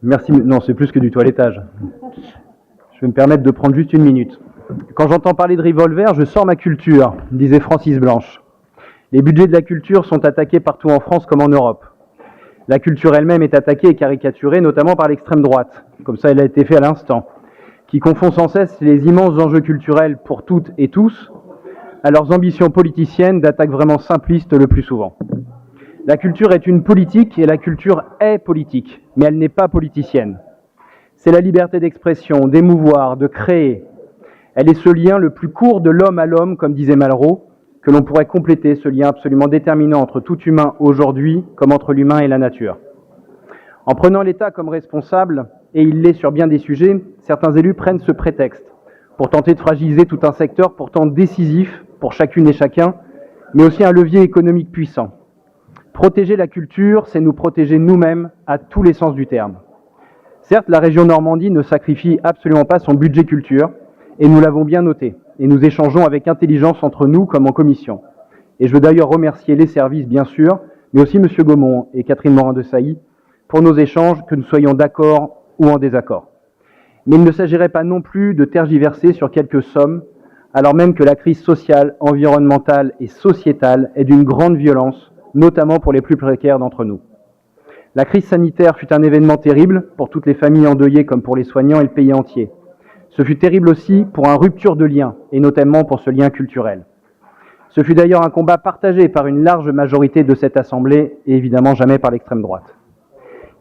Merci. Non, c'est plus que du toilettage. Je vais me permettre de prendre juste une minute. Quand j'entends parler de revolver, je sors ma culture, disait Francis Blanche. Les budgets de la culture sont attaqués partout en France comme en Europe. La culture elle-même est attaquée et caricaturée, notamment par l'extrême droite, comme ça elle a été fait à l'instant, qui confond sans cesse les immenses enjeux culturels pour toutes et tous à leurs ambitions politiciennes d'attaque vraiment simplistes le plus souvent. La culture est une politique et la culture est politique, mais elle n'est pas politicienne. C'est la liberté d'expression, d'émouvoir, de créer. Elle est ce lien le plus court de l'homme à l'homme, comme disait Malraux, que l'on pourrait compléter, ce lien absolument déterminant entre tout humain aujourd'hui comme entre l'humain et la nature. En prenant l'État comme responsable, et il l'est sur bien des sujets, certains élus prennent ce prétexte pour tenter de fragiliser tout un secteur pourtant décisif pour chacune et chacun, mais aussi un levier économique puissant. Protéger la culture, c'est nous protéger nous-mêmes à tous les sens du terme. Certes, la région Normandie ne sacrifie absolument pas son budget culture, et nous l'avons bien noté, et nous échangeons avec intelligence entre nous comme en commission. Et je veux d'ailleurs remercier les services, bien sûr, mais aussi M. Gaumont et Catherine Morin-Desailly pour nos échanges, que nous soyons d'accord ou en désaccord. Mais il ne s'agirait pas non plus de tergiverser sur quelques sommes, alors même que la crise sociale, environnementale et sociétale est d'une grande violence, notamment pour les plus précaires d'entre nous. La crise sanitaire fut un événement terrible pour toutes les familles endeuillées comme pour les soignants et le pays entier. Ce fut terrible aussi pour une rupture de lien, et notamment pour ce lien culturel. Ce fut d'ailleurs un combat partagé par une large majorité de cette Assemblée, et évidemment jamais par l'extrême droite.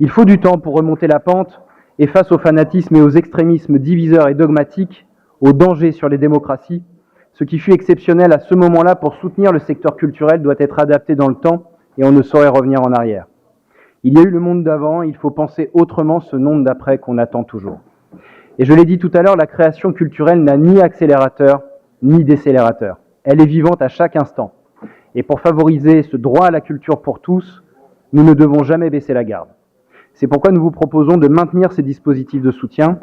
Il faut du temps pour remonter la pente, et face au fanatisme et aux extrémismes diviseurs et dogmatiques, aux dangers sur les démocraties, ce qui fut exceptionnel à ce moment-là pour soutenir le secteur culturel doit être adapté dans le temps, et on ne saurait revenir en arrière. Il y a eu le monde d'avant, il faut penser autrement ce monde d'après qu'on attend toujours. Et je l'ai dit tout à l'heure, la création culturelle n'a ni accélérateur, ni décélérateur. Elle est vivante à chaque instant. Et pour favoriser ce droit à la culture pour tous, nous ne devons jamais baisser la garde. C'est pourquoi nous vous proposons de maintenir ces dispositifs de soutien.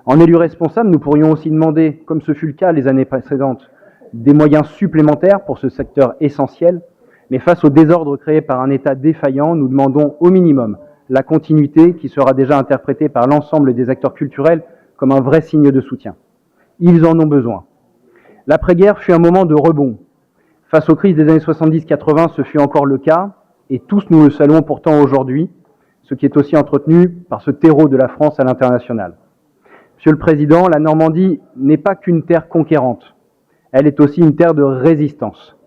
En élus responsables, nous pourrions aussi demander, comme ce fut le cas les années précédentes, des moyens supplémentaires pour ce secteur essentiel. Mais face au désordre créé par un État défaillant, nous demandons au minimum la continuité qui sera déjà interprétée par l'ensemble des acteurs culturels comme un vrai signe de soutien. Ils en ont besoin. L'après-guerre fut un moment de rebond. Face aux crises des années 70-80, ce fut encore le cas, et tous nous le saluons pourtant aujourd'hui, ce qui est aussi entretenu par ce terreau de la France à l'international. Monsieur le Président, la Normandie n'est pas qu'une terre conquérante, elle est aussi une terre de résistance.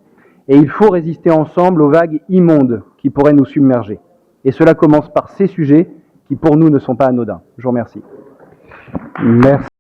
Et il faut résister ensemble aux vagues immondes qui pourraient nous submerger. Et cela commence par ces sujets qui pour nous ne sont pas anodins. Je vous remercie. Merci.